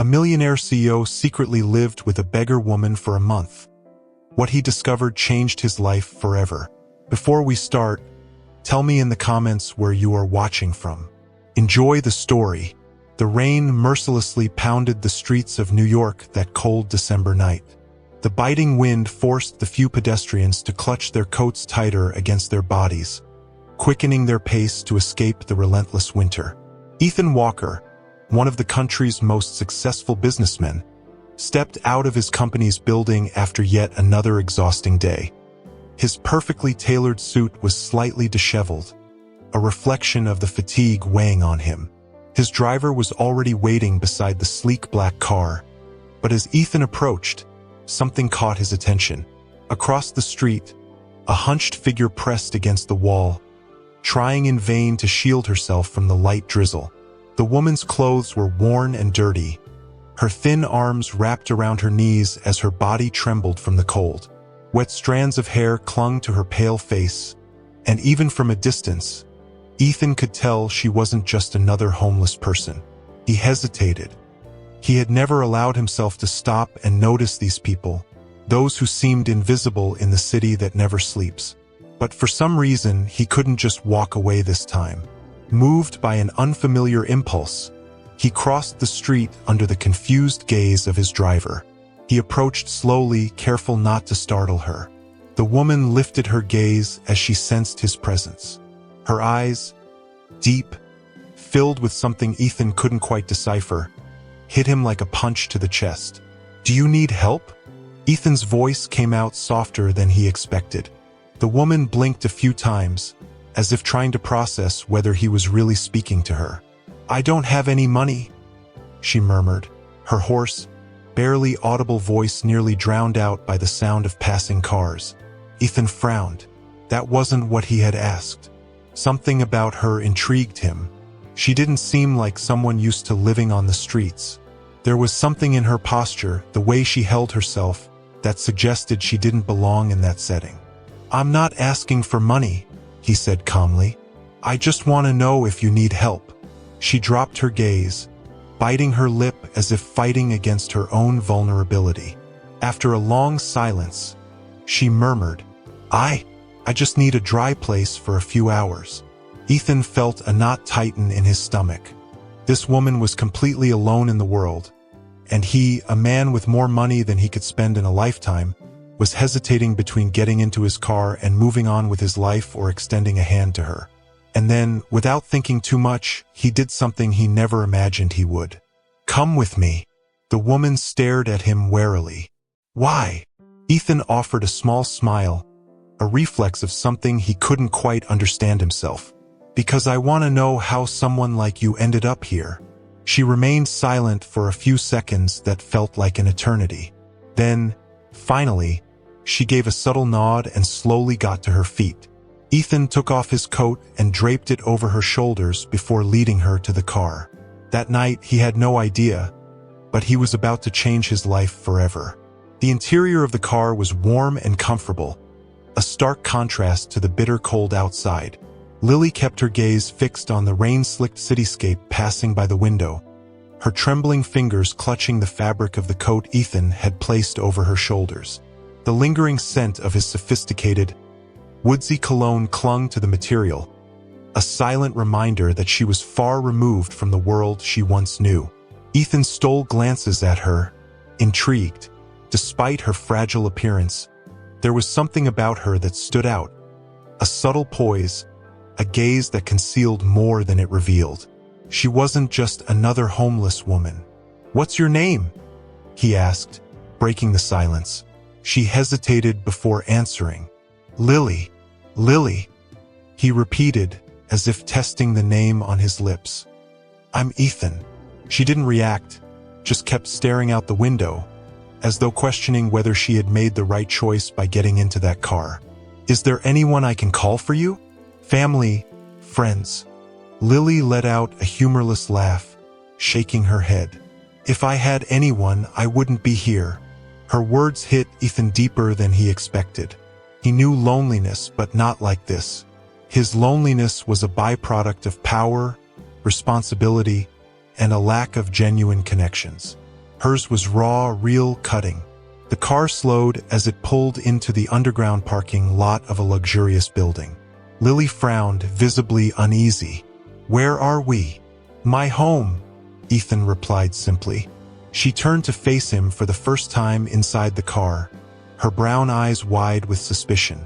A millionaire CEO secretly lived with a beggar woman for a month. What he discovered changed his life forever. Before we start, tell me in the comments where you are watching from. Enjoy the story. The rain mercilessly pounded the streets of New York that cold December night. The biting wind forced the few pedestrians to clutch their coats tighter against their bodies, quickening their pace to escape the relentless winter. Ethan Walker, one of the country's most successful businessmen, stepped out of his company's building after yet another exhausting day. His perfectly tailored suit was slightly disheveled, a reflection of the fatigue weighing on him. His driver was already waiting beside the sleek black car, but as Ethan approached, something caught his attention. Across the street, a hunched figure pressed against the wall, trying in vain to shield herself from the light drizzle. The woman's clothes were worn and dirty, her thin arms wrapped around her knees as her body trembled from the cold. Wet strands of hair clung to her pale face, and even from a distance, Ethan could tell she wasn't just another homeless person. He hesitated. He had never allowed himself to stop and notice these people, those who seemed invisible in the city that never sleeps. But for some reason, he couldn't just walk away this time. Moved by an unfamiliar impulse, he crossed the street under the confused gaze of his driver. He approached slowly, careful not to startle her. The woman lifted her gaze as she sensed his presence. Her eyes, deep, filled with something Ethan couldn't quite decipher, hit him like a punch to the chest. "Do you need help?" Ethan's voice came out softer than he expected. The woman blinked a few times, as if trying to process whether he was really speaking to her. "I don't have any money," she murmured, her hoarse, barely audible voice nearly drowned out by the sound of passing cars. Ethan frowned. That wasn't what he had asked. Something about her intrigued him. She didn't seem like someone used to living on the streets. There was something in her posture, the way she held herself, that suggested she didn't belong in that setting. "I'm not asking for money," he said calmly. "I just want to know if you need help." She dropped her gaze, biting her lip as if fighting against her own vulnerability. After a long silence, she murmured, I just need a dry place for a few hours." Ethan felt a knot tighten in his stomach. This woman was completely alone in the world, and he, a man with more money than he could spend in a lifetime, was hesitating between getting into his car and moving on with his life or extending a hand to her. And then, without thinking too much, he did something he never imagined he would. "Come with me." The woman stared at him warily. "Why?" Ethan offered a small smile, a reflex of something he couldn't quite understand himself. "Because I want to know how someone like you ended up here." She remained silent for a few seconds that felt like an eternity. Then, finally, she gave a subtle nod and slowly got to her feet. Ethan took off his coat and draped it over her shoulders before leading her to the car. That night, he had no idea, but he was about to change his life forever. The interior of the car was warm and comfortable, a stark contrast to the bitter cold outside. Lily kept her gaze fixed on the rain-slicked cityscape passing by the window, her trembling fingers clutching the fabric of the coat Ethan had placed over her shoulders. The lingering scent of his sophisticated, woodsy cologne clung to the material, a silent reminder that she was far removed from the world she once knew. Ethan stole glances at her, intrigued. Despite her fragile appearance, there was something about her that stood out, a subtle poise, a gaze that concealed more than it revealed. She wasn't just another homeless woman. "What's your name?" he asked, breaking the silence. She hesitated before answering. "Lily, Lily," he repeated, as if testing the name on his lips. "I'm Ethan." She didn't react, just kept staring out the window, as though questioning whether she had made the right choice by getting into that car. "Is there anyone I can call for you? Family, friends?" Lily let out a humorless laugh, shaking her head. "If I had anyone, I wouldn't be here." Her words hit Ethan deeper than he expected. He knew loneliness, but not like this. His loneliness was a byproduct of power, responsibility, and a lack of genuine connections. Hers was raw, real cutting. The car slowed as it pulled into the underground parking lot of a luxurious building. Lily frowned, visibly uneasy. "Where are we?" "My home," Ethan replied simply. She turned to face him for the first time inside the car, her brown eyes wide with suspicion.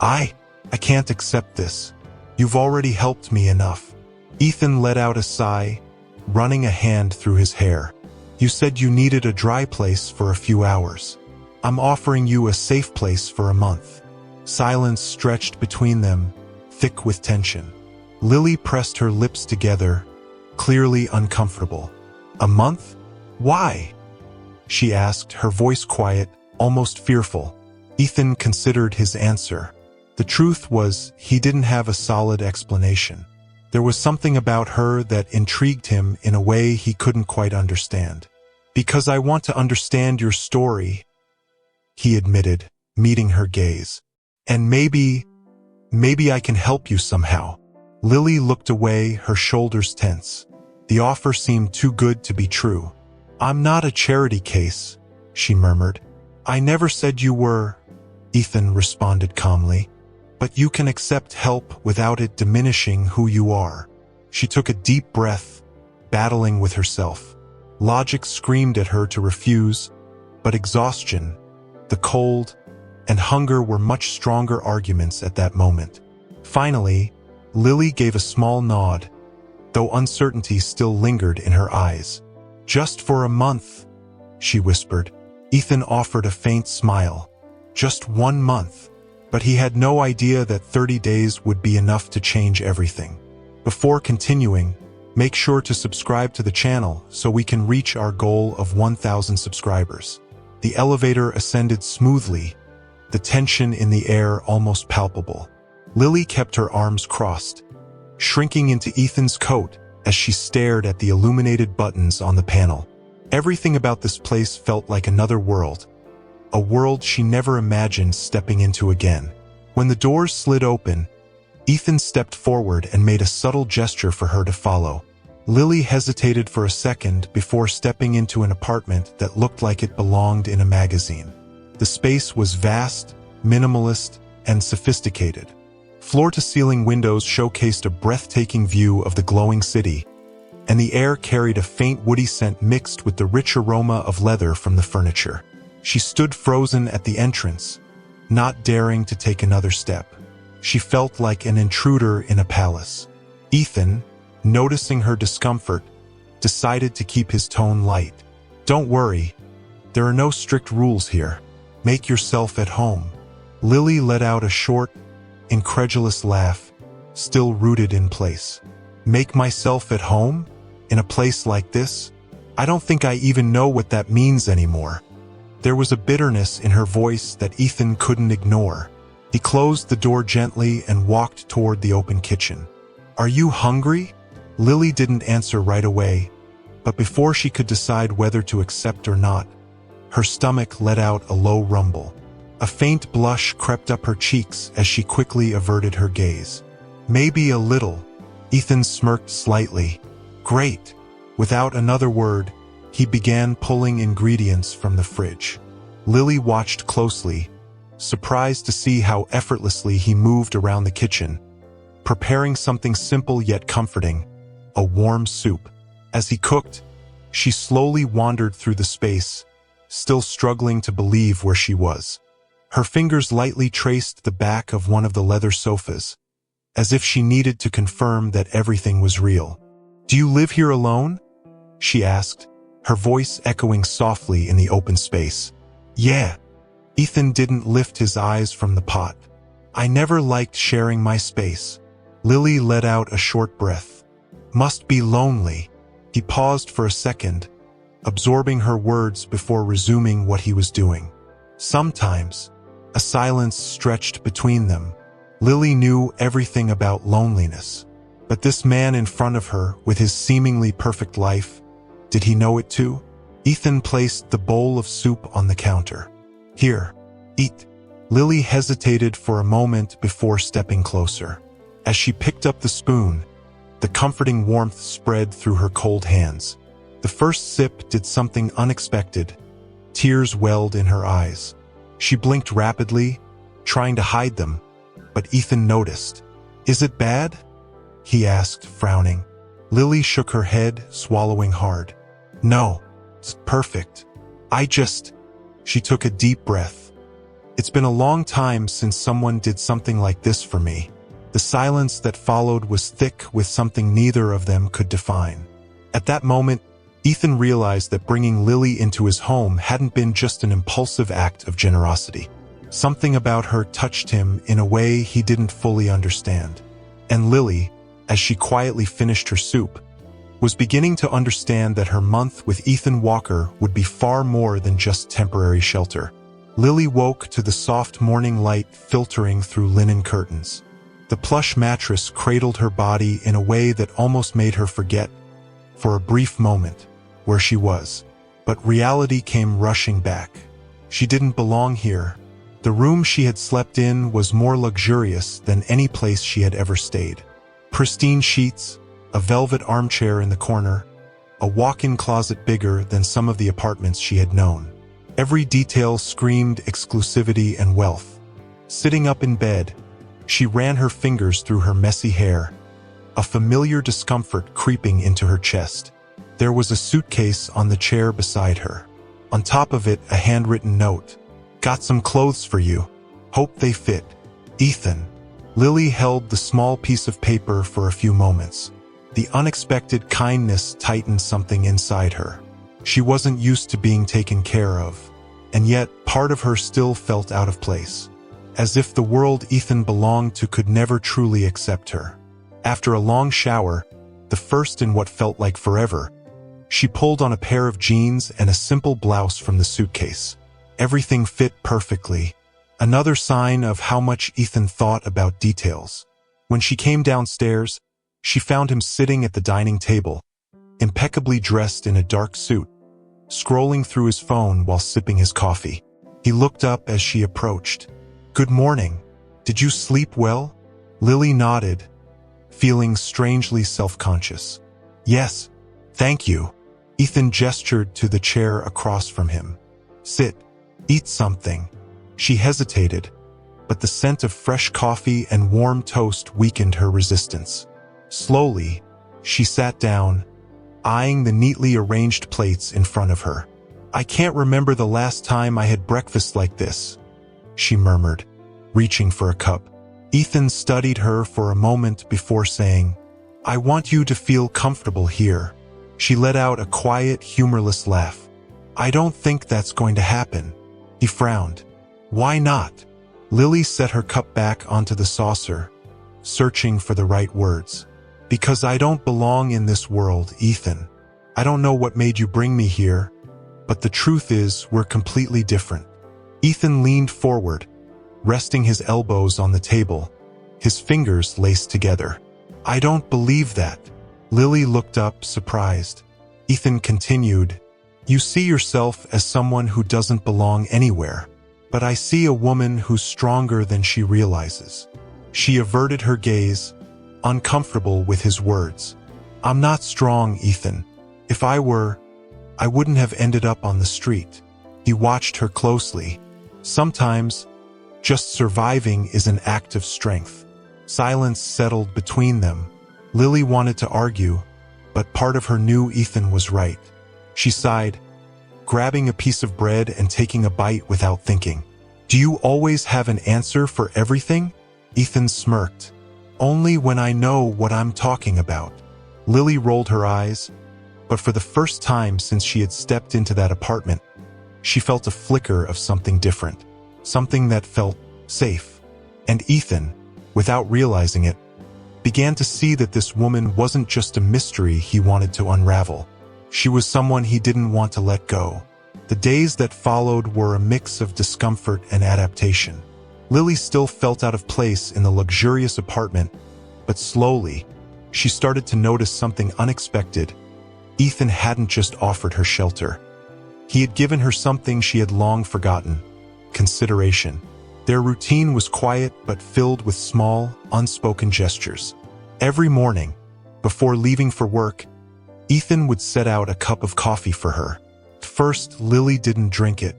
I can't accept this. You've already helped me enough." Ethan let out a sigh, running a hand through his hair. "You said you needed a dry place for a few hours. I'm offering you a safe place for a month." Silence stretched between them, thick with tension. Lily pressed her lips together, clearly uncomfortable. "A month? Why?" she asked, her voice quiet, almost fearful. Ethan considered his answer. The truth was, he didn't have a solid explanation. There was something about her that intrigued him in a way he couldn't quite understand. "Because I want to understand your story," he admitted, meeting her gaze. "And maybe I can help you somehow." Lily looked away, her shoulders tense. The offer seemed too good to be true. "I'm not a charity case," she murmured. "I never said you were," Ethan responded calmly. "But you can accept help without it diminishing who you are." She took a deep breath, battling with herself. Logic screamed at her to refuse, but exhaustion, the cold, and hunger were much stronger arguments at that moment. Finally, Lily gave a small nod, though uncertainty still lingered in her eyes. "Just for a month," she whispered. Ethan offered a faint smile. Just 1 month. But he had no idea that 30 days would be enough to change everything. Before continuing, make sure to subscribe to the channel so we can reach our goal of 1,000 subscribers. The elevator ascended smoothly, the tension in the air almost palpable. Lily kept her arms crossed, shrinking into Ethan's coat as she stared at the illuminated buttons on the panel. Everything about this place felt like another world, a world she never imagined stepping into again. When the doors slid open, Ethan stepped forward and made a subtle gesture for her to follow. Lily hesitated for a second before stepping into an apartment that looked like it belonged in a magazine. The space was vast, minimalist, and sophisticated. Floor-to-ceiling windows showcased a breathtaking view of the glowing city, and the air carried a faint woody scent mixed with the rich aroma of leather from the furniture. She stood frozen at the entrance, not daring to take another step. She felt like an intruder in a palace. Ethan, noticing her discomfort, decided to keep his tone light. "Don't worry, there are no strict rules here. Make yourself at home." Lily let out a short, incredulous laugh, still rooted in place. "Make myself at home? In a place like this? I don't think I even know what that means anymore." There was a bitterness in her voice that Ethan couldn't ignore. He closed the door gently and walked toward the open kitchen. "Are you hungry?" Lily didn't answer right away, but before she could decide whether to accept or not, her stomach let out a low rumble. A faint blush crept up her cheeks as she quickly averted her gaze. "Maybe a little." Ethan smirked slightly. "Great." Without another word, he began pulling ingredients from the fridge. Lily watched closely, surprised to see how effortlessly he moved around the kitchen, preparing something simple yet comforting, a warm soup. As he cooked, she slowly wandered through the space, still struggling to believe where she was. Her fingers lightly traced the back of one of the leather sofas, as if she needed to confirm that everything was real. "Do you live here alone?" she asked, her voice echoing softly in the open space. "Yeah." Ethan didn't lift his eyes from the pot. "I never liked sharing my space." Lily let out a short breath. "Must be lonely." He paused for a second, absorbing her words before resuming what he was doing. "Sometimes." A silence stretched between them. Lily knew everything about loneliness. But this man in front of her, with his seemingly perfect life, did he know it too? Ethan placed the bowl of soup on the counter. "Here, eat." Lily hesitated for a moment before stepping closer. As she picked up the spoon, the comforting warmth spread through her cold hands. The first sip did something unexpected. Tears welled in her eyes. She blinked rapidly, trying to hide them, but Ethan noticed. "Is it bad?" he asked, frowning. Lily shook her head, swallowing hard. "No, it's perfect. She took a deep breath. "It's been a long time since someone did something like this for me." The silence that followed was thick with something neither of them could define. At that moment, Ethan realized that bringing Lily into his home hadn't been just an impulsive act of generosity. Something about her touched him in a way he didn't fully understand. And Lily, as she quietly finished her soup, was beginning to understand that her month with Ethan Walker would be far more than just temporary shelter. Lily woke to the soft morning light filtering through linen curtains. The plush mattress cradled her body in a way that almost made her forget, for a brief moment, where she was. But reality came rushing back. She didn't belong here. The room she had slept in was more luxurious than any place she had ever stayed. Pristine sheets, a velvet armchair in the corner, a walk-in closet bigger than some of the apartments she had known. Every detail screamed exclusivity and wealth. Sitting up in bed, she ran her fingers through her messy hair, a familiar discomfort creeping into her chest. There was a suitcase on the chair beside her. On top of it, a handwritten note. "Got some clothes for you. Hope they fit. Ethan." Lily held the small piece of paper for a few moments. The unexpected kindness tightened something inside her. She wasn't used to being taken care of, and yet part of her still felt out of place, as if the world Ethan belonged to could never truly accept her. After a long shower, the first in what felt like forever, she pulled on a pair of jeans and a simple blouse from the suitcase. Everything fit perfectly, another sign of how much Ethan thought about details. When she came downstairs, she found him sitting at the dining table, impeccably dressed in a dark suit, scrolling through his phone while sipping his coffee. He looked up as she approached. "Good morning. Did you sleep well?" Lily nodded, feeling strangely self-conscious. "Yes, thank you." Ethan gestured to the chair across from him. "Sit. Eat something." She hesitated, but the scent of fresh coffee and warm toast weakened her resistance. Slowly, she sat down, eyeing the neatly arranged plates in front of her. "I can't remember the last time I had breakfast like this," she murmured, reaching for a cup. Ethan studied her for a moment before saying, "I want you to feel comfortable here." She let out a quiet, humorless laugh. "I don't think that's going to happen." He frowned. "Why not?" Lily set her cup back onto the saucer, searching for the right words. "Because I don't belong in this world, Ethan. I don't know what made you bring me here, but the truth is we're completely different." Ethan leaned forward, resting his elbows on the table, his fingers laced together. "I don't believe that." Lily looked up, surprised. Ethan continued, "You see yourself as someone who doesn't belong anywhere, but I see a woman who's stronger than she realizes." She averted her gaze, uncomfortable with his words. "I'm not strong, Ethan. If I were, I wouldn't have ended up on the street." He watched her closely. Sometimes, just surviving is an act of strength. Silence settled between them. Lily wanted to argue, but part of her knew Ethan was right. She sighed, grabbing a piece of bread and taking a bite without thinking. "Do you always have an answer for everything?" Ethan smirked. "Only when I know what I'm talking about." Lily rolled her eyes, but for the first time since she had stepped into that apartment, she felt a flicker of something different, something that felt safe. And Ethan, without realizing it, began to see that this woman wasn't just a mystery he wanted to unravel. She was someone he didn't want to let go. The days that followed were a mix of discomfort and adaptation. Lily still felt out of place in the luxurious apartment, but slowly, she started to notice something unexpected. Ethan hadn't just offered her shelter. He had given her something she had long forgotten: consideration. Their routine was quiet but filled with small, unspoken gestures. Every morning, before leaving for work, Ethan would set out a cup of coffee for her. First, Lily didn't drink it.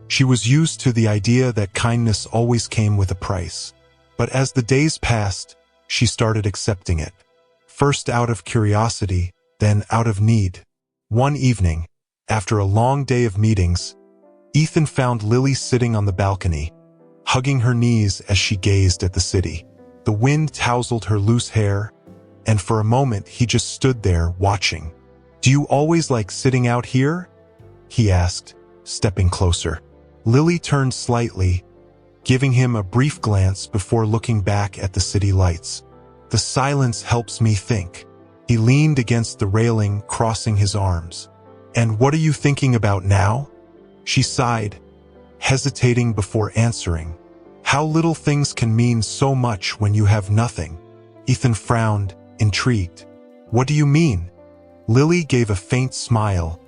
She was used to the idea that kindness always came with a price. But as the days passed, she started accepting it. First out of curiosity, then out of need. One evening, after a long day of meetings, Ethan found Lily sitting on the balcony, hugging her knees as she gazed at the city. The wind tousled her loose hair, and for a moment he just stood there watching. "Do you always like sitting out here?" he asked, stepping closer. Lily turned slightly, giving him a brief glance before looking back at the city lights. "The silence helps me think." He leaned against the railing, crossing his arms. "And what are you thinking about now?" She sighed, hesitating before answering. "How little things can mean so much when you have nothing." Ethan frowned, intrigued. "What do you mean?" Lily gave a faint smile,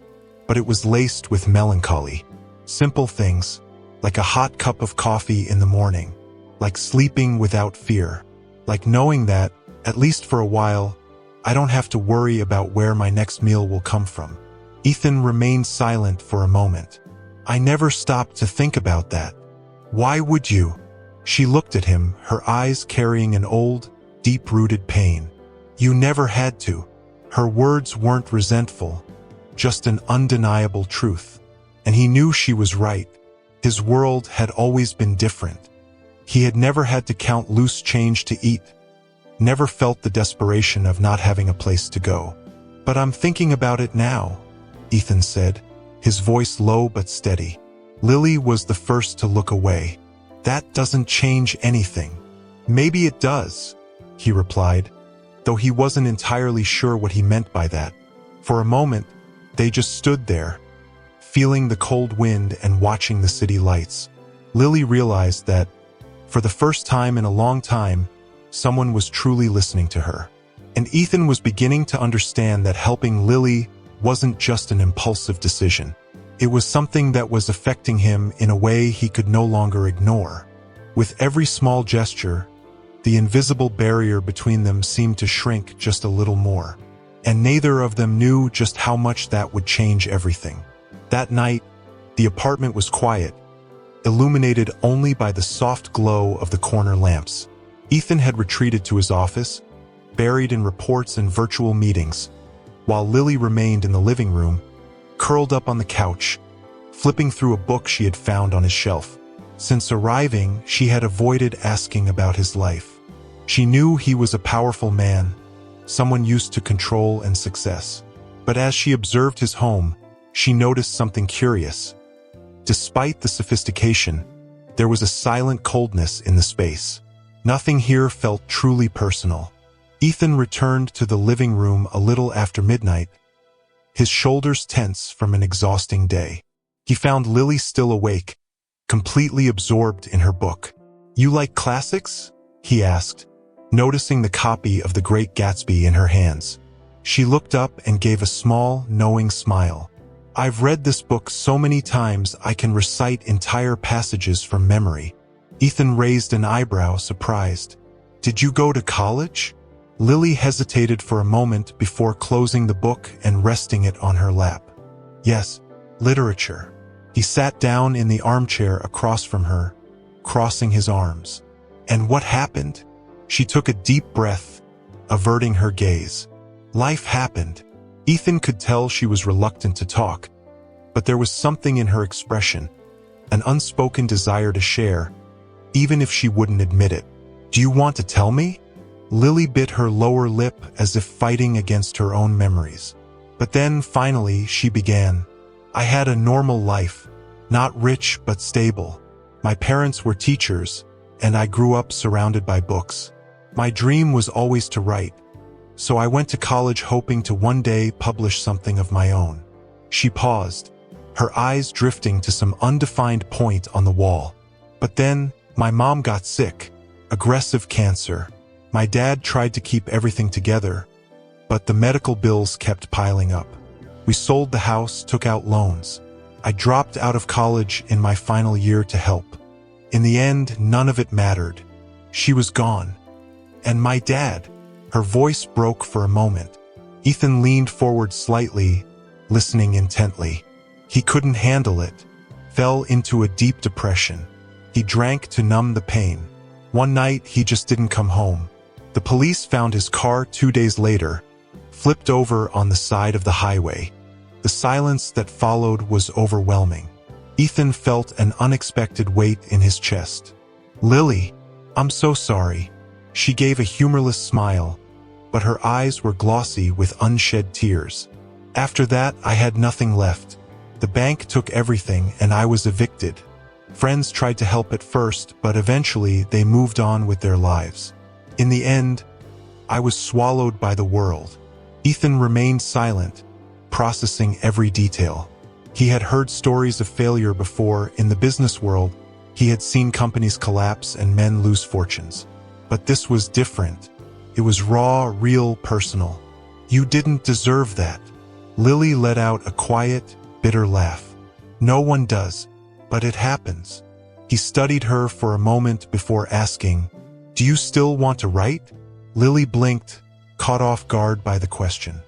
but it was laced with melancholy. Simple things, like a hot cup of coffee in the morning, like sleeping without fear, like knowing that, at least for a while, I don't have to worry about where my next meal will come from. Ethan remained silent for a moment. "I never stopped to think about that." "Why would you?" She looked at him, her eyes carrying an old, deep-rooted pain. "You never had to." Her words weren't resentful, just an undeniable truth. And he knew she was right. His world had always been different. He had never had to count loose change to eat, never felt the desperation of not having a place to go. "But I'm thinking about it now," Ethan said, his voice low but steady. Lily was the first to look away. "That doesn't change anything." "Maybe it does," he replied, though he wasn't entirely sure what he meant by that. For a moment, they just stood there, feeling the cold wind and watching the city lights. Lily realized that, for the first time in a long time, someone was truly listening to her. And Ethan was beginning to understand that helping Lily wasn't just an impulsive decision. It was something that was affecting him in a way he could no longer ignore. With every small gesture, the invisible barrier between them seemed to shrink just a little more. And neither of them knew just how much that would change everything. That night, the apartment was quiet, illuminated only by the soft glow of the corner lamps. Ethan had retreated to his office, buried in reports and virtual meetings, while Lily remained in the living room, curled up on the couch, flipping through a book she had found on his shelf. Since arriving, she had avoided asking about his life. She knew he was a powerful man, someone used to control and success. But as she observed his home, she noticed something curious. Despite the sophistication, there was a silent coldness in the space. Nothing here felt truly personal. Ethan returned to the living room a little after midnight, his shoulders tense from an exhausting day. He found Lily still awake, completely absorbed in her book. "You like classics?" he asked, noticing the copy of The Great Gatsby in her hands. She looked up and gave a small, knowing smile. "I've read this book so many times I can recite entire passages from memory." Ethan raised an eyebrow, surprised. "Did you go to college?" Lily hesitated for a moment before closing the book and resting it on her lap. "Yes, literature." He sat down in the armchair across from her, crossing his arms. "And what happened?" She took a deep breath, averting her gaze. "Life happened." Ethan could tell she was reluctant to talk, but there was something in her expression, an unspoken desire to share, even if she wouldn't admit it. "Do you want to tell me?" Lily bit her lower lip as if fighting against her own memories. But then, finally, she began. "I had a normal life, not rich but stable. My parents were teachers, and I grew up surrounded by books. My dream was always to write, so I went to college hoping to one day publish something of my own." She paused, her eyes drifting to some undefined point on the wall. "But then, my mom got sick, aggressive cancer. My dad tried to keep everything together, but the medical bills kept piling up. We sold the house, took out loans. I dropped out of college in my final year to help. In the end, none of it mattered. She was gone. And my dad." Her voice broke for a moment. Ethan leaned forward slightly, listening intently. He couldn't handle it, fell into a deep depression. He drank to numb the pain. One night, he just didn't come home. The police found his car 2 days later, flipped over on the side of the highway. The silence that followed was overwhelming. Ethan felt an unexpected weight in his chest. "Lily, I'm so sorry." She gave a humorless smile, but her eyes were glossy with unshed tears. "After that, I had nothing left. The bank took everything and I was evicted. Friends tried to help at first, but eventually they moved on with their lives. In the end, I was swallowed by the world." Ethan remained silent, processing every detail. He had heard stories of failure before in the business world. He had seen companies collapse and men lose fortunes. But this was different. It was raw, real, personal. "You didn't deserve that." Lily let out a quiet, bitter laugh. "No one does, but it happens." He studied her for a moment before asking, "Do you still want to write?" Lily blinked, caught off guard by the question.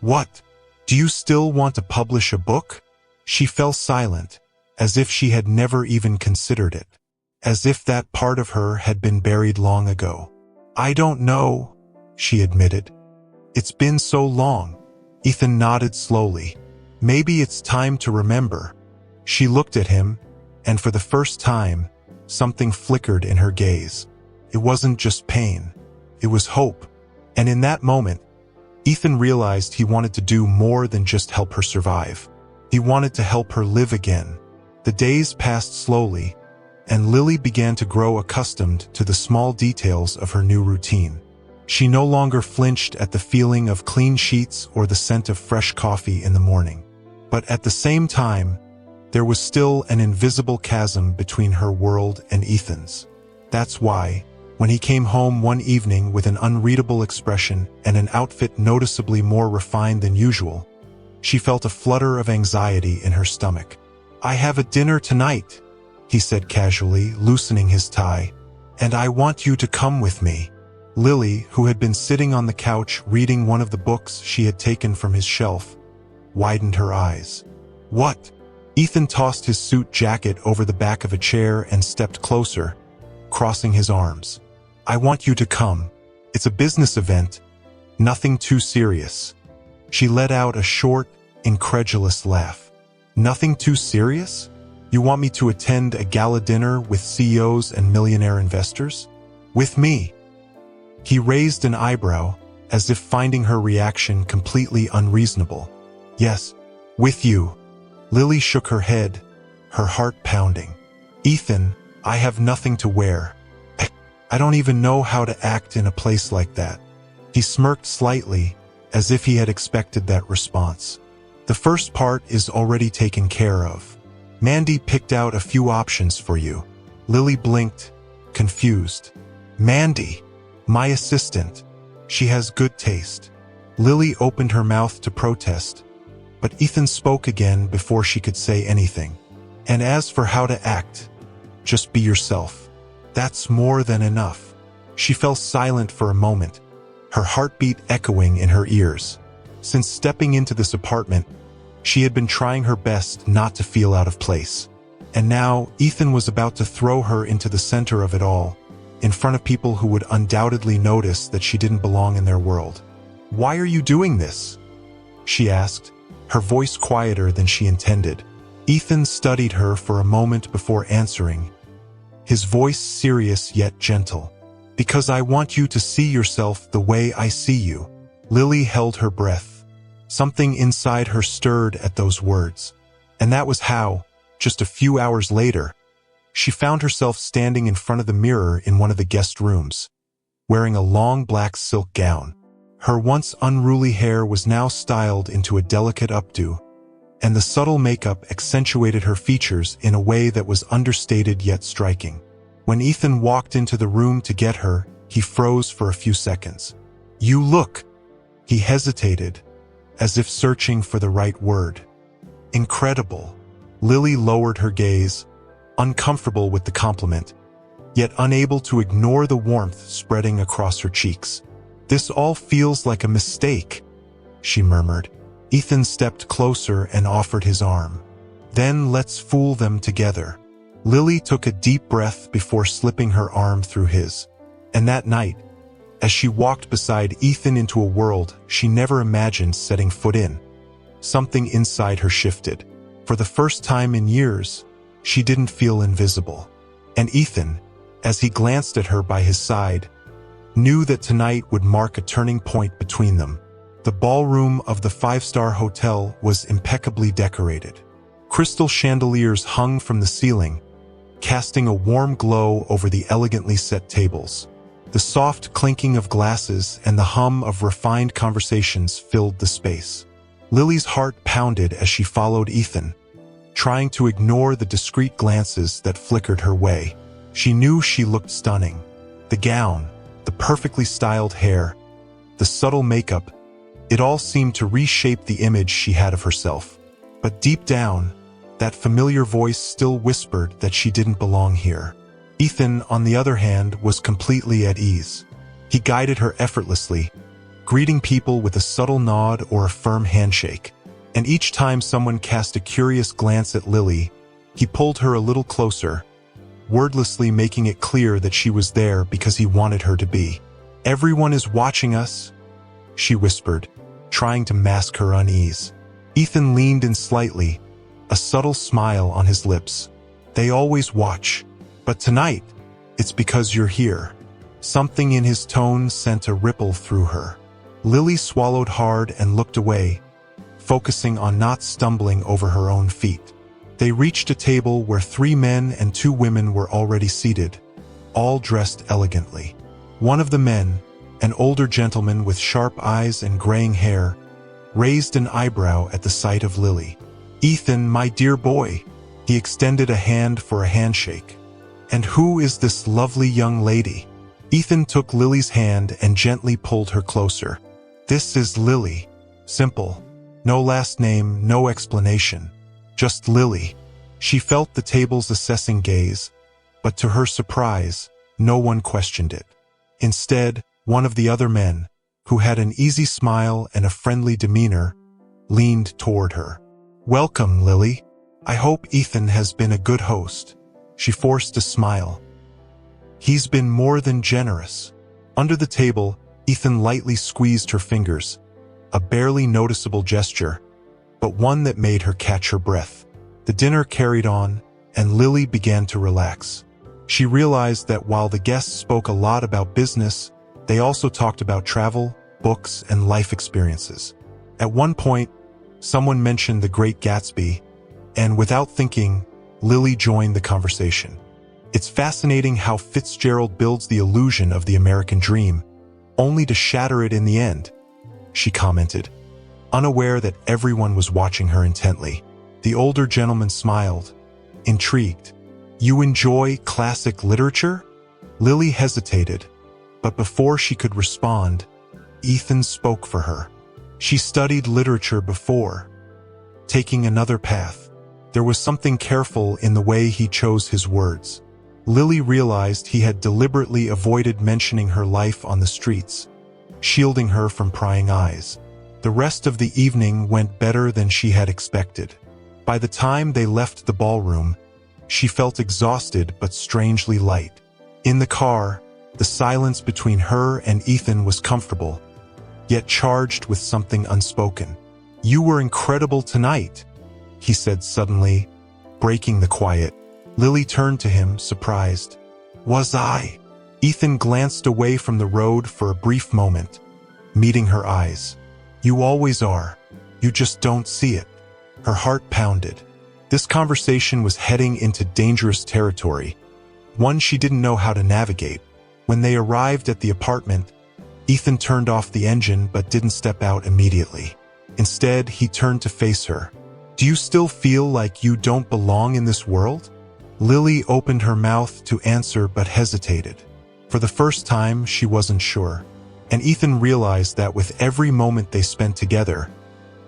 "What? Do you still want to publish a book?" She fell silent, as if she had never even considered it, as if that part of her had been buried long ago. "I don't know," she admitted. "It's been so long." Ethan nodded slowly. "Maybe it's time to remember." She looked at him, and for the first time, something flickered in her gaze. It wasn't just pain. It was hope. And in that moment, Ethan realized he wanted to do more than just help her survive. He wanted to help her live again. The days passed slowly, and Lily began to grow accustomed to the small details of her new routine. She no longer flinched at the feeling of clean sheets or the scent of fresh coffee in the morning. But at the same time, there was still an invisible chasm between her world and Ethan's. That's why, when he came home one evening with an unreadable expression and an outfit noticeably more refined than usual, she felt a flutter of anxiety in her stomach. "I have a dinner tonight," he said casually, loosening his tie, "and I want you to come with me." Lily, who had been sitting on the couch reading one of the books she had taken from his shelf, widened her eyes. "What?" Ethan tossed his suit jacket over the back of a chair and stepped closer, crossing his arms. "I want you to come. It's a business event, nothing too serious." She let out a short, incredulous laugh. "Nothing too serious? You want me to attend a gala dinner with CEOs and millionaire investors? With me?" He raised an eyebrow, as if finding her reaction completely unreasonable. "Yes, with you." Lily shook her head, her heart pounding. "Ethan, I have nothing to wear. I don't even know how to act in a place like that." He smirked slightly, as if he had expected that response. "The first part is already taken care of. Mandy picked out a few options for you." Lily blinked, confused. "Mandy? My assistant. She has good taste." Lily opened her mouth to protest, but Ethan spoke again before she could say anything. "And as for how to act, just be yourself. That's more than enough." She fell silent for a moment, her heartbeat echoing in her ears. Since stepping into this apartment, she had been trying her best not to feel out of place. And now, Ethan was about to throw her into the center of it all, in front of people who would undoubtedly notice that she didn't belong in their world. "Why are you doing this?" she asked, her voice quieter than she intended. Ethan studied her for a moment before answering, his voice serious yet gentle. "Because I want you to see yourself the way I see you." Lily held her breath. Something inside her stirred at those words. And that was how, just a few hours later, she found herself standing in front of the mirror in one of the guest rooms, wearing a long black silk gown. Her once unruly hair was now styled into a delicate updo, and the subtle makeup accentuated her features in a way that was understated yet striking. When Ethan walked into the room to get her, he froze for a few seconds. "You look..." He hesitated, as if searching for the right word. "Incredible." Lily lowered her gaze, uncomfortable with the compliment, yet unable to ignore the warmth spreading across her cheeks. "This all feels like a mistake." she murmured. Ethan stepped closer and offered his arm. Then let's fool them together. Lily took a deep breath before slipping her arm through his. And that night, as she walked beside Ethan into a world she never imagined setting foot in, something inside her shifted. For the first time in years, she didn't feel invisible. And Ethan, as he glanced at her by his side, knew that tonight would mark a turning point between them. The ballroom of the five-star hotel was impeccably decorated. Crystal chandeliers hung from the ceiling, casting a warm glow over the elegantly set tables. The soft clinking of glasses and the hum of refined conversations filled the space. Lily's heart pounded as she followed Ethan, trying to ignore the discreet glances that flickered her way. She knew she looked stunning. The gown, the perfectly styled hair, the subtle makeup, it all seemed to reshape the image she had of herself. But deep down, that familiar voice still whispered that she didn't belong here. Ethan, on the other hand, was completely at ease. He guided her effortlessly, greeting people with a subtle nod or a firm handshake. And each time someone cast a curious glance at Lily, he pulled her a little closer, wordlessly making it clear that she was there because he wanted her to be. "Everyone is watching us," she whispered, trying to mask her unease. Ethan leaned in slightly, a subtle smile on his lips. "They always watch. But tonight, it's because you're here." Something in his tone sent a ripple through her. Lily swallowed hard and looked away, focusing on not stumbling over her own feet. They reached a table where 3 men and 2 women were already seated, all dressed elegantly. One of the men, an older gentleman with sharp eyes and graying hair, raised an eyebrow at the sight of Lily. "Ethan, my dear boy," he extended a hand for a handshake. "And who is this lovely young lady?" Ethan took Lily's hand and gently pulled her closer. "This is Lily. Simple. No last name, no explanation. Just Lily." She felt the table's assessing gaze, but to her surprise, no one questioned it. Instead, one of the other men, who had an easy smile and a friendly demeanor, leaned toward her. "Welcome, Lily. I hope Ethan has been a good host." She forced a smile. "He's been more than generous." Under the table, Ethan lightly squeezed her fingers, a barely noticeable gesture, but one that made her catch her breath. The dinner carried on, and Lily began to relax. She realized that while the guests spoke a lot about business, they also talked about travel, books, and life experiences. At one point, someone mentioned The Great Gatsby, and without thinking, Lily joined the conversation. "It's fascinating how Fitzgerald builds the illusion of the American dream, only to shatter it in the end," she commented, unaware that everyone was watching her intently. The older gentleman smiled, intrigued. "You enjoy classic literature?" Lily hesitated, but before she could respond, Ethan spoke for her. She studied literature before, taking another path. There was something careful in the way he chose his words. Lily realized he had deliberately avoided mentioning her life on the streets, shielding her from prying eyes. The rest of the evening went better than she had expected. By the time they left the ballroom, she felt exhausted but strangely light. In the car, the silence between her and Ethan was comfortable, yet charged with something unspoken. "You were incredible tonight," he said suddenly, breaking the quiet. Lily turned to him, surprised. "Was I?" Ethan glanced away from the road for a brief moment, meeting her eyes. "You always are. You just don't see it." Her heart pounded. This conversation was heading into dangerous territory, one she didn't know how to navigate. When they arrived at the apartment, Ethan turned off the engine but didn't step out immediately. Instead, he turned to face her. "Do you still feel like you don't belong in this world?" Lily opened her mouth to answer but hesitated. For the first time, she wasn't sure. And Ethan realized that with every moment they spent together,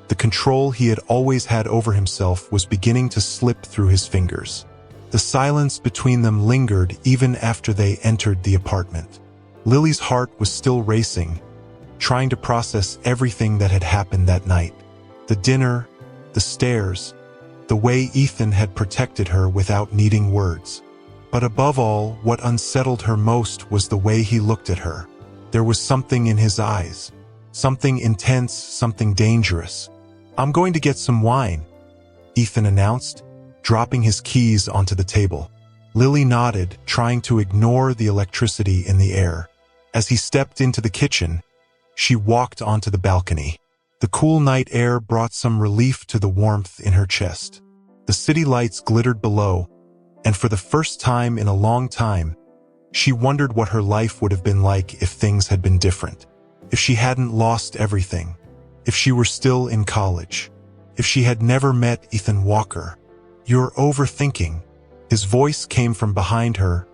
the control he had always had over himself was beginning to slip through his fingers. The silence between them lingered even after they entered the apartment. Lily's heart was still racing, trying to process everything that had happened that night. The dinner, the stairs, the way Ethan had protected her without needing words. But above all, what unsettled her most was the way he looked at her. There was something in his eyes. Something intense, something dangerous. "I'm going to get some wine," Ethan announced, dropping his keys onto the table. Lily nodded, trying to ignore the electricity in the air. As he stepped into the kitchen, she walked onto the balcony. The cool night air brought some relief to the warmth in her chest. The city lights glittered below, and for the first time in a long time, she wondered what her life would have been like if things had been different. If she hadn't lost everything. If she were still in college. If she had never met Ethan Walker. "You're overthinking." His voice came from behind her,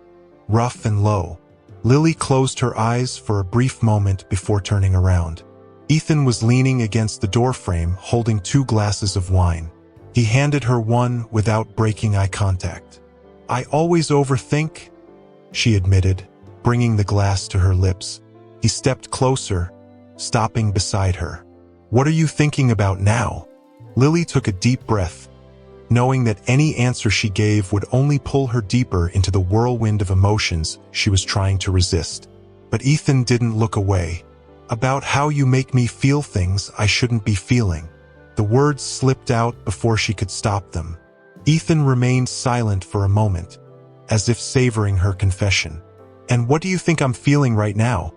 rough and low. Lily closed her eyes for a brief moment before turning around. Ethan was leaning against the doorframe, holding 2 glasses of wine. He handed her one without breaking eye contact. "I always overthink," she admitted, bringing the glass to her lips. He stepped closer, stopping beside her. "What are you thinking about now?" Lily took a deep breath, knowing that any answer she gave would only pull her deeper into the whirlwind of emotions she was trying to resist. But Ethan didn't look away. "About how you make me feel things I shouldn't be feeling." The words slipped out before she could stop them. Ethan remained silent for a moment, as if savoring her confession. "And what do you think I'm feeling right now?"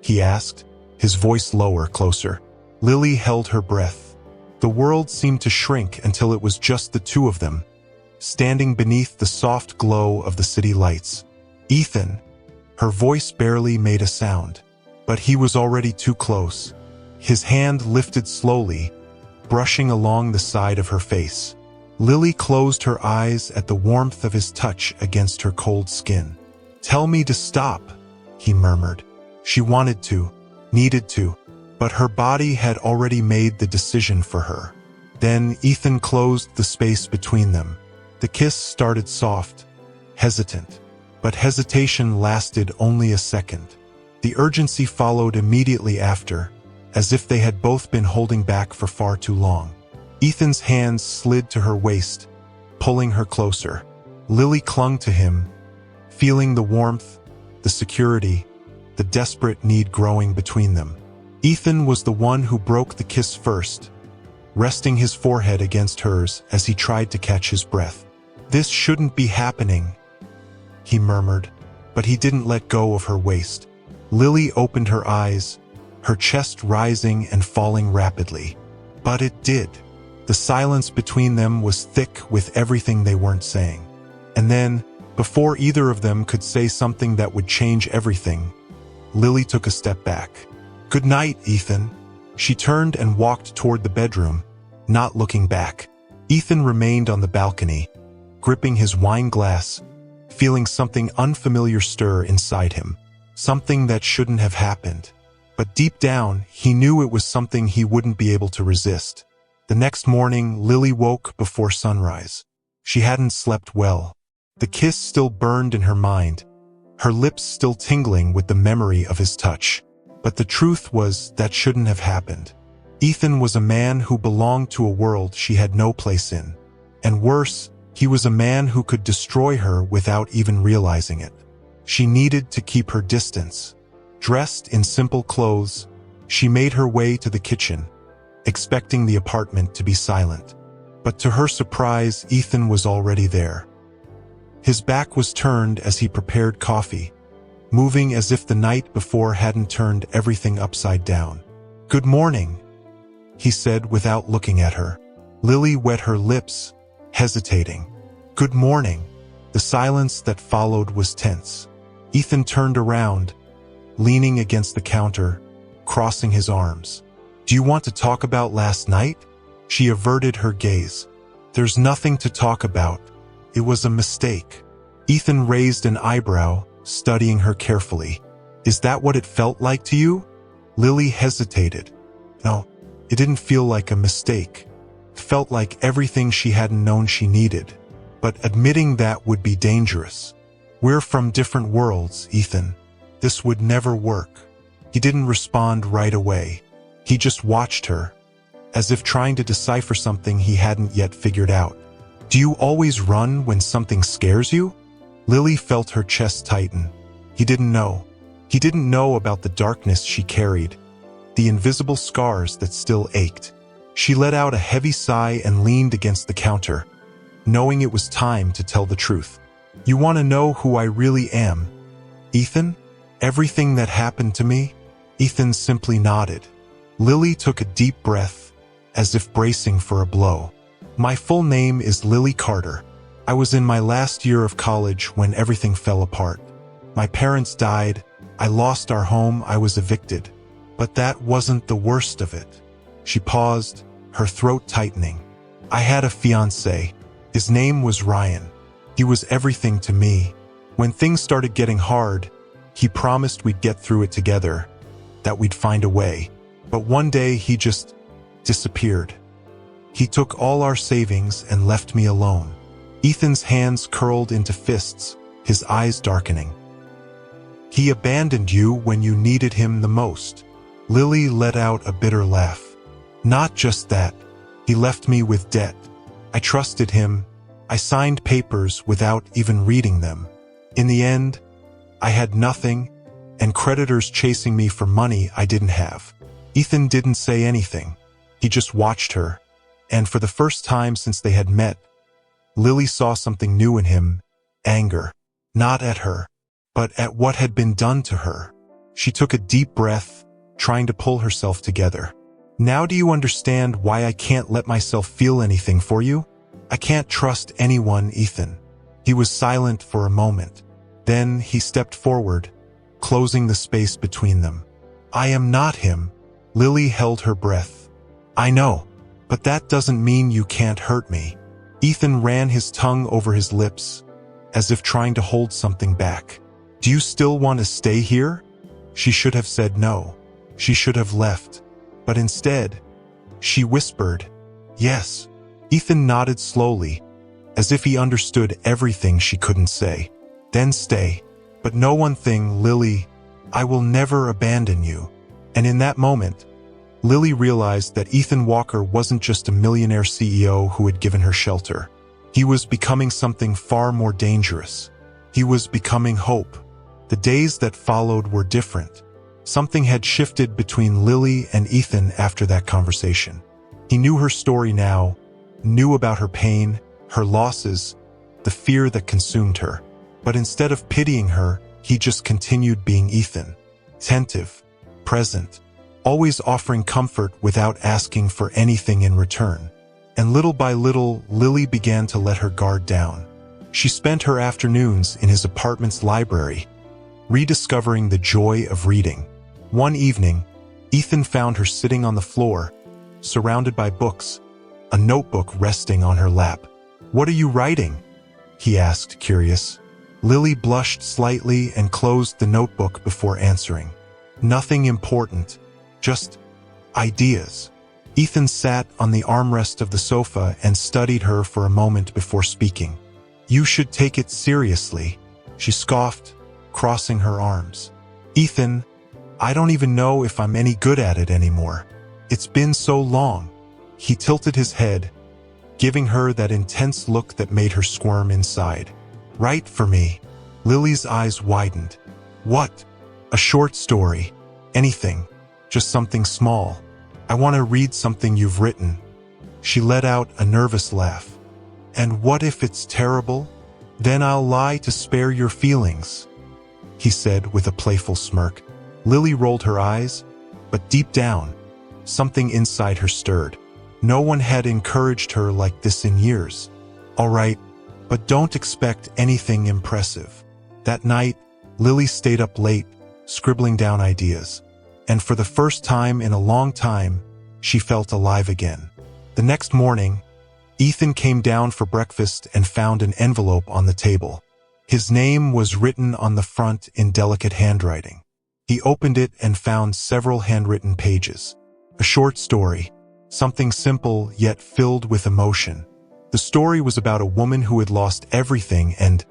he asked, his voice lower, closer. Lily held her breath. The world seemed to shrink until it was just the two of them, standing beneath the soft glow of the city lights. "Ethan," her voice barely made a sound, but he was already too close. His hand lifted slowly, brushing along the side of her face. Lily closed her eyes at the warmth of his touch against her cold skin. "Tell me to stop," he murmured. She wanted to, needed to, but her body had already made the decision for her. Then Ethan closed the space between them. The kiss started soft, hesitant, but hesitation lasted only a second. The urgency followed immediately after, as if they had both been holding back for far too long. Ethan's hands slid to her waist, pulling her closer. Lily clung to him, feeling the warmth, the security, the desperate need growing between them. Ethan was the one who broke the kiss first, resting his forehead against hers as he tried to catch his breath. "This shouldn't be happening," he murmured, but he didn't let go of her waist. Lily opened her eyes, her chest rising and falling rapidly. But it did. The silence between them was thick with everything they weren't saying. And then, before either of them could say something that would change everything, Lily took a step back. "Good night, Ethan." She turned and walked toward the bedroom, not looking back. Ethan remained on the balcony, gripping his wine glass, feeling something unfamiliar stir inside him. Something that shouldn't have happened. But deep down, he knew it was something he wouldn't be able to resist. The next morning, Lily woke before sunrise. She hadn't slept well. The kiss still burned in her mind, her lips still tingling with the memory of his touch. But the truth was that shouldn't have happened. Ethan was a man who belonged to a world she had no place in. And worse, he was a man who could destroy her without even realizing it. She needed to keep her distance. Dressed in simple clothes, she made her way to the kitchen, expecting the apartment to be silent. But to her surprise, Ethan was already there. His back was turned as he prepared coffee, moving as if the night before hadn't turned everything upside down. "Good morning," he said without looking at her. Lily wet her lips, hesitating. "Good morning." The silence that followed was tense. Ethan turned around, leaning against the counter, crossing his arms. "Do you want to talk about last night?" She averted her gaze. "There's nothing to talk about. It was a mistake." Ethan raised an eyebrow, studying her carefully. "Is that what it felt like to you?" Lily hesitated. No, it didn't feel like a mistake. It felt like everything she hadn't known she needed. But admitting that would be dangerous. "We're from different worlds, Ethan. This would never work." He didn't respond right away. He just watched her, as if trying to decipher something he hadn't yet figured out. Do you always run when something scares you? Lily felt her chest tighten. He didn't know. He didn't know about the darkness she carried, the invisible scars that still ached. She let out a heavy sigh and leaned against the counter, knowing it was time to tell the truth. You want to know who I really am, Ethan? Everything that happened to me? Ethan simply nodded. Lily took a deep breath, as if bracing for a blow. My full name is Lily Carter. I was in my last year of college when everything fell apart. My parents died, I lost our home, I was evicted. But that wasn't the worst of it. She paused, her throat tightening. I had a fiancé. His name was Ryan. He was everything to me. When things started getting hard, he promised we'd get through it together, that we'd find a way. But one day he just disappeared. He took all our savings and left me alone. Ethan's hands curled into fists, his eyes darkening. He abandoned you when you needed him the most. Lily let out a bitter laugh. Not just that. He left me with debt. I trusted him. I signed papers without even reading them. In the end, I had nothing, and creditors chasing me for money I didn't have. Ethan didn't say anything. He just watched her, and for the first time since they had met, Lily saw something new in him, anger. Not at her, but at what had been done to her. She took a deep breath, trying to pull herself together. Now do you understand why I can't let myself feel anything for you? I can't trust anyone, Ethan. He was silent for a moment. Then he stepped forward, closing the space between them. I am not him. Lily held her breath. I know, but that doesn't mean you can't hurt me. Ethan ran his tongue over his lips, as if trying to hold something back. Do you still want to stay here? She should have said no. She should have left. But instead, she whispered, yes. Ethan nodded slowly, as if he understood everything she couldn't say. Then stay. But know one thing, Lily, I will never abandon you. And in that moment, Lily realized that Ethan Walker wasn't just a millionaire CEO who had given her shelter. He was becoming something far more dangerous. He was becoming hope. The days that followed were different. Something had shifted between Lily and Ethan after that conversation. He knew her story now, knew about her pain, her losses, the fear that consumed her. But instead of pitying her, he just continued being Ethan. Attentive, present, always offering comfort without asking for anything in return. And little by little, Lily began to let her guard down. She spent her afternoons in his apartment's library, rediscovering the joy of reading. One evening, Ethan found her sitting on the floor, surrounded by books, a notebook resting on her lap. What are you writing? He asked, curious. Lily blushed slightly and closed the notebook before answering. Nothing important, just ideas. Ethan sat on the armrest of the sofa and studied her for a moment before speaking. You should take it seriously, she scoffed, crossing her arms. Ethan, I don't even know if I'm any good at it anymore. It's been so long. He tilted his head, giving her that intense look that made her squirm inside. Write for me. Lily's eyes widened. What? A short story. Anything. Just something small. I want to read something you've written. She let out a nervous laugh. And what if it's terrible? Then I'll lie to spare your feelings, he said with a playful smirk. Lily rolled her eyes, but deep down, something inside her stirred. No one had encouraged her like this in years. All right, but don't expect anything impressive. That night, Lily stayed up late, scribbling down ideas. And for the first time in a long time, she felt alive again. The next morning, Ethan came down for breakfast and found an envelope on the table. His name was written on the front in delicate handwriting. He opened it and found several handwritten pages. A short story, something simple yet filled with emotion. The story was about a woman who had lost everything and,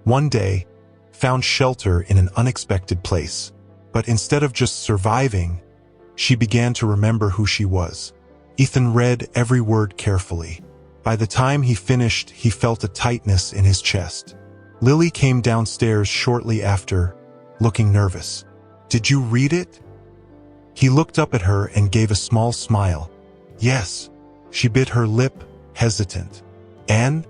one day, found shelter in an unexpected place. But instead of just surviving, she began to remember who she was. Ethan read every word carefully. By the time he finished, he felt a tightness in his chest. Lily came downstairs shortly after, looking nervous. "Did you read it?" He looked up at her and gave a small smile. "Yes." She bit her lip, hesitant. "And?"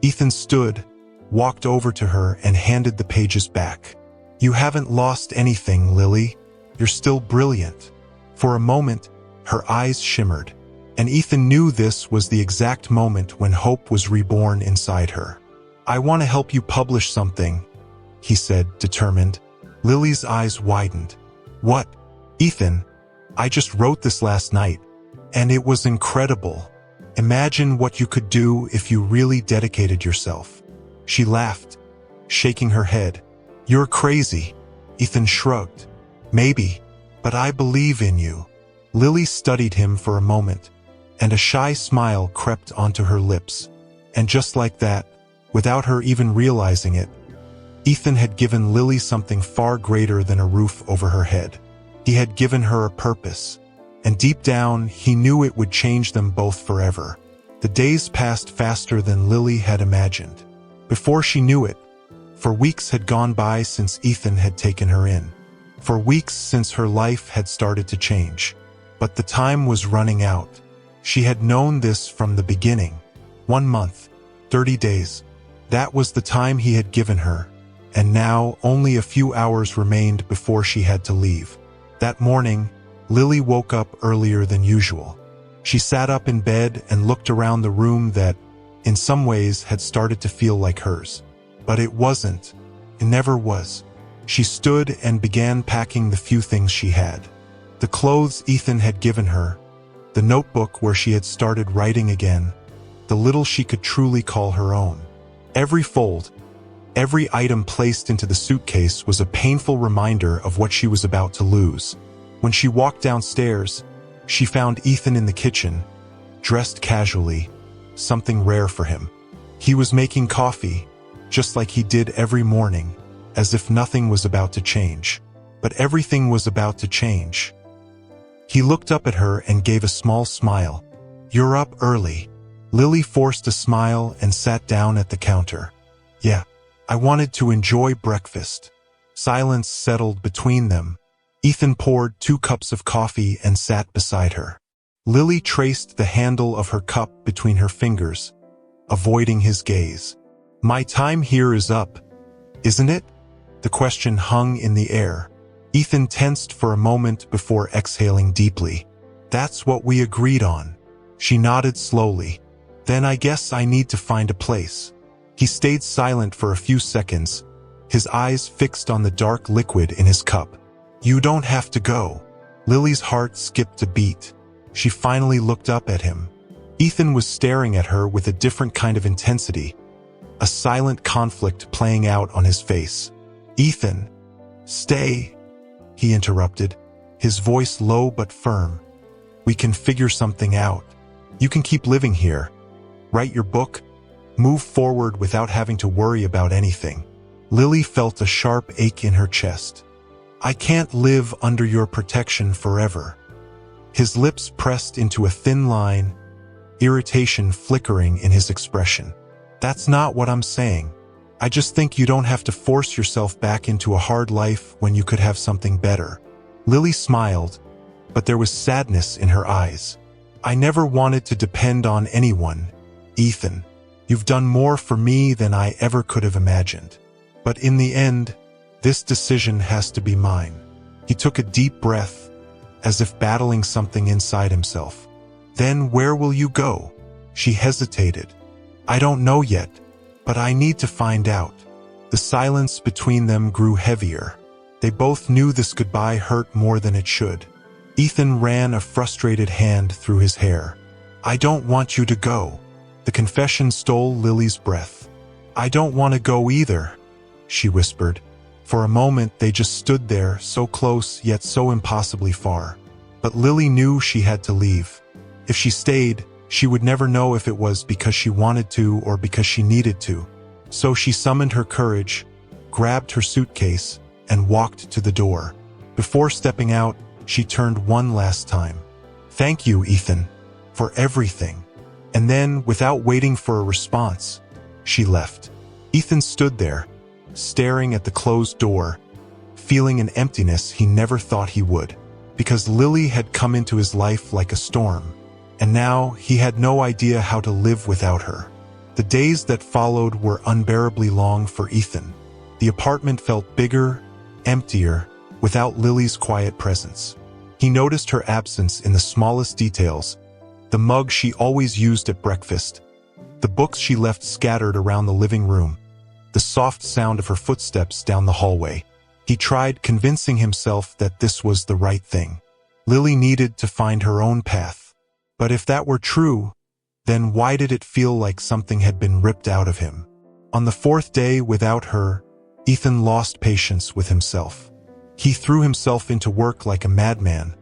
Ethan stood, walked over to her and handed the pages back. "You haven't lost anything, Lily. You're still brilliant." For a moment, her eyes shimmered, and Ethan knew this was the exact moment when hope was reborn inside her. "I want to help you publish something," he said, determined. Lily's eyes widened. "What?" "Ethan, I just wrote this last night, and it was incredible. Imagine what you could do if you really dedicated yourself." She laughed, shaking her head. "You're crazy." Ethan shrugged. "Maybe, but I believe in you." Lily studied him for a moment, and a shy smile crept onto her lips. And just like that, without her even realizing it, Ethan had given Lily something far greater than a roof over her head. He had given her a purpose, and deep down, he knew it would change them both forever. The days passed faster than Lily had imagined. Before she knew it, for weeks had gone by since Ethan had taken her in. For weeks since her life had started to change. But the time was running out. She had known this from the beginning. 1 month, 30 days. That was the time he had given her. And now only a few hours remained before she had to leave. That morning, Lily woke up earlier than usual. She sat up in bed and looked around the room that, in some ways, had started to feel like hers. But it wasn't. It never was. She stood and began packing the few things she had. The clothes Ethan had given her, the notebook where she had started writing again, the little she could truly call her own. Every fold, every item placed into the suitcase was a painful reminder of what she was about to lose. When she walked downstairs, she found Ethan in the kitchen, dressed casually, something rare for him. He was making coffee, just like he did every morning, as if nothing was about to change. But everything was about to change. He looked up at her and gave a small smile. "You're up early." Lily forced a smile and sat down at the counter. "Yeah, I wanted to enjoy breakfast." Silence settled between them. Ethan poured 2 cups of coffee and sat beside her. Lily traced the handle of her cup between her fingers, avoiding his gaze. "My time here is up, isn't it?" The question hung in the air. Ethan tensed for a moment before exhaling deeply. "That's what we agreed on." She nodded slowly. "Then I guess I need to find a place." He stayed silent for a few seconds, his eyes fixed on the dark liquid in his cup. "You don't have to go." Lily's heart skipped a beat. She finally looked up at him. Ethan was staring at her with a different kind of intensity, a silent conflict playing out on his face. "Ethan, stay," he interrupted, his voice low but firm. "We can figure something out. You can keep living here, write your book, move forward without having to worry about anything." Lily felt a sharp ache in her chest. "I can't live under your protection forever." His lips pressed into a thin line, irritation flickering in his expression. "That's not what I'm saying. I just think you don't have to force yourself back into a hard life when you could have something better." Lily smiled, but there was sadness in her eyes. "I never wanted to depend on anyone, Ethan. You've done more for me than I ever could have imagined. But in the end, this decision has to be mine." He took a deep breath, as if battling something inside himself. "Then where will you go?" She hesitated. "I don't know yet, but I need to find out." The silence between them grew heavier. They both knew this goodbye hurt more than it should. Ethan ran a frustrated hand through his hair. "I don't want you to go." The confession stole Lily's breath. "I don't want to go either," she whispered. For a moment they just stood there, so close yet so impossibly far. But Lily knew she had to leave. If she stayed, she would never know if it was because she wanted to or because she needed to. So she summoned her courage, grabbed her suitcase, and walked to the door. Before stepping out, she turned one last time. "Thank you, Ethan, for everything." And then, without waiting for a response, she left. Ethan stood there, staring at the closed door, feeling an emptiness he never thought he would. Because Lily had come into his life like a storm, and now he had no idea how to live without her. The days that followed were unbearably long for Ethan. The apartment felt bigger, emptier, without Lily's quiet presence. He noticed her absence in the smallest details: the mug she always used at breakfast, the books she left scattered around the living room, the soft sound of her footsteps down the hallway. He tried convincing himself that this was the right thing. Lily needed to find her own path. But if that were true, then why did it feel like something had been ripped out of him? On the fourth day without her, Ethan lost patience with himself. He threw himself into work like a madman,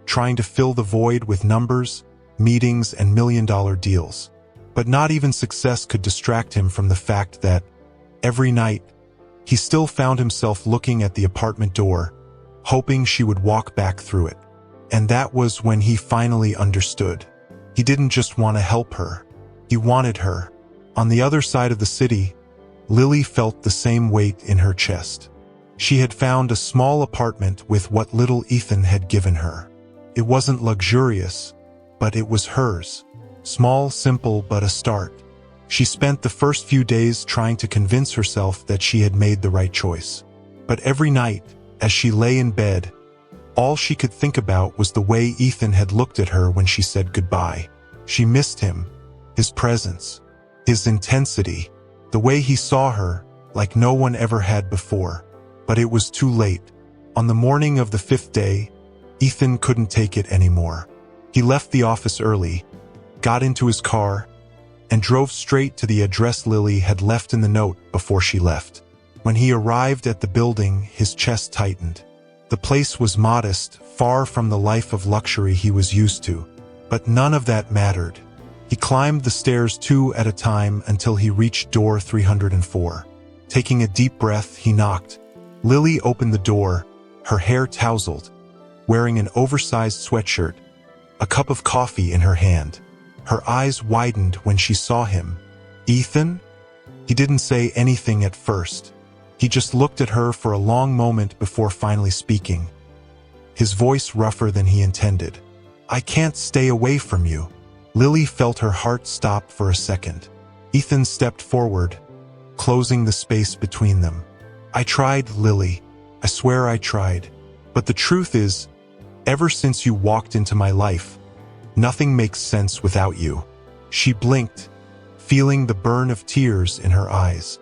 trying to fill the void with numbers, meetings, and million-dollar deals. But not even success could distract him from the fact that, every night, he still found himself looking at the apartment door, hoping she would walk back through it. And that was when he finally understood. He didn't just want to help her. He wanted her. On the other side of the city, Lily felt the same weight in her chest. She had found a small apartment with what little Ethan had given her. It wasn't luxurious, but it was hers. Small, simple, but a start. She spent the first few days trying to convince herself that she had made the right choice. But every night, as she lay in bed, all she could think about was the way Ethan had looked at her when she said goodbye. She missed him, his presence, his intensity, the way he saw her, like no one ever had before. But it was too late. On the morning of the fifth day, Ethan couldn't take it anymore. He left the office early, got into his car, and drove straight to the address Lily had left in the note before she left. When he arrived at the building, his chest tightened. The place was modest, far from the life of luxury he was used to. But none of that mattered. He climbed the stairs 2 at a time until he reached door 304. Taking a deep breath, he knocked. Lily opened the door, her hair tousled, wearing an oversized sweatshirt, a cup of coffee in her hand. Her eyes widened when she saw him. "Ethan?" He didn't say anything at first. He just looked at her for a long moment before finally speaking, his voice rougher than he intended. "I can't stay away from you." Lily felt her heart stop for a second. Ethan stepped forward, closing the space between them. "I tried, Lily. I swear I tried. But the truth is, ever since you walked into my life, nothing makes sense without you." She blinked, feeling the burn of tears in her eyes.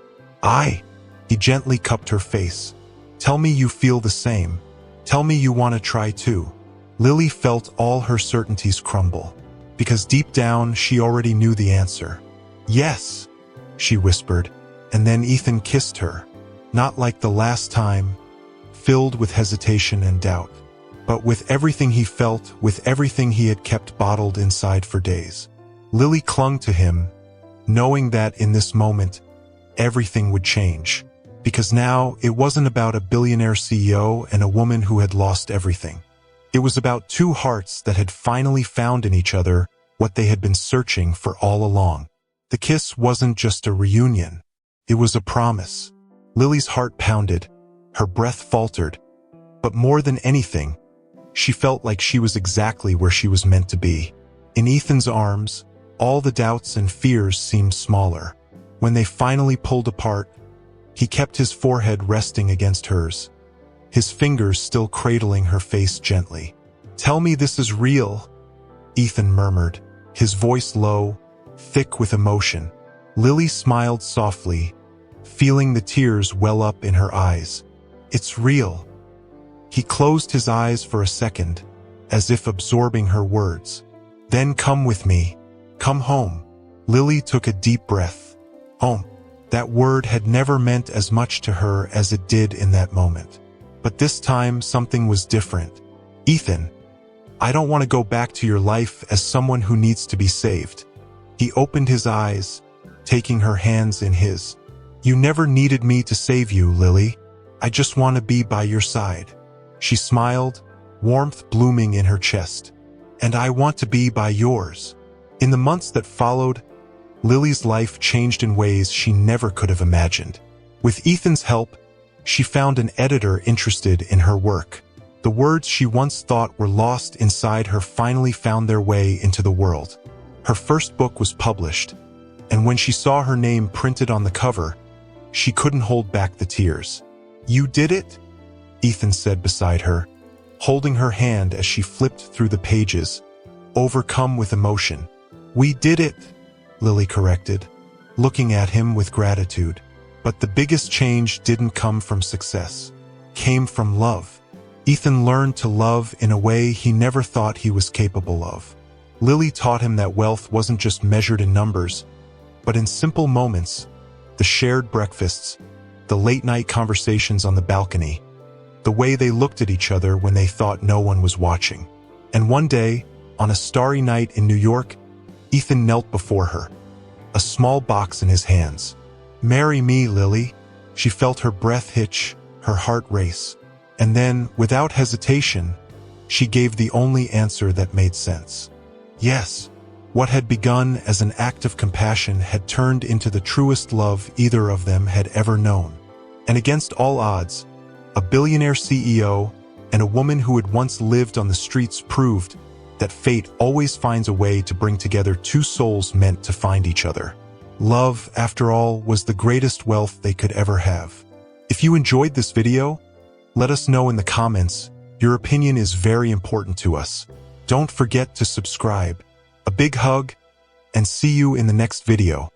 He gently cupped her face. "Tell me you feel the same. Tell me you want to try too." Lily felt all her certainties crumble, because deep down she already knew the answer. "Yes," she whispered, and then Ethan kissed her, not like the last time, filled with hesitation and doubt, but with everything he felt, with everything he had kept bottled inside for days. Lily clung to him, knowing that in this moment, everything would change. Because now, it wasn't about a billionaire CEO and a woman who had lost everything. It was about two hearts that had finally found in each other what they had been searching for all along. The kiss wasn't just a reunion. It was a promise. Lily's heart pounded, her breath faltered, but more than anything, she felt like she was exactly where she was meant to be. In Ethan's arms, all the doubts and fears seemed smaller. When they finally pulled apart, he kept his forehead resting against hers, his fingers still cradling her face gently. "Tell me this is real," Ethan murmured, his voice low, thick with emotion. Lily smiled softly, feeling the tears well up in her eyes. "It's real." He closed his eyes for a second, as if absorbing her words. "Then come with me. Come home." Lily took a deep breath. Home. That word had never meant as much to her as it did in that moment. But this time, something was different. "Ethan, I don't want to go back to your life as someone who needs to be saved." He opened his eyes, taking her hands in his. "You never needed me to save you, Lily. I just want to be by your side." She smiled, warmth blooming in her chest. "And I want to be by yours." In the months that followed, Lily's life changed in ways she never could have imagined. With Ethan's help, she found an editor interested in her work. The words she once thought were lost inside her finally found their way into the world. Her first book was published, and when she saw her name printed on the cover, she couldn't hold back the tears. "You did it?" Ethan said beside her, holding her hand as she flipped through the pages, overcome with emotion. "We did it," Lily corrected, looking at him with gratitude. But the biggest change didn't come from success. It came from love. Ethan learned to love in a way he never thought he was capable of. Lily taught him that wealth wasn't just measured in numbers, but in simple moments, the shared breakfasts, the late-night conversations on the balcony, the way they looked at each other when they thought no one was watching. And one day, on a starry night in New York, Ethan knelt before her, a small box in his hands. "Marry me, Lily." She felt her breath hitch, her heart race. And then, without hesitation, she gave the only answer that made sense. Yes. What had begun as an act of compassion had turned into the truest love either of them had ever known. And against all odds, a billionaire CEO and a woman who had once lived on the streets proved that fate always finds a way to bring together two souls meant to find each other. Love, after all, was the greatest wealth they could ever have. If you enjoyed this video, let us know in the comments. Your opinion is very important to us. Don't forget to subscribe. A big hug, and see you in the next video.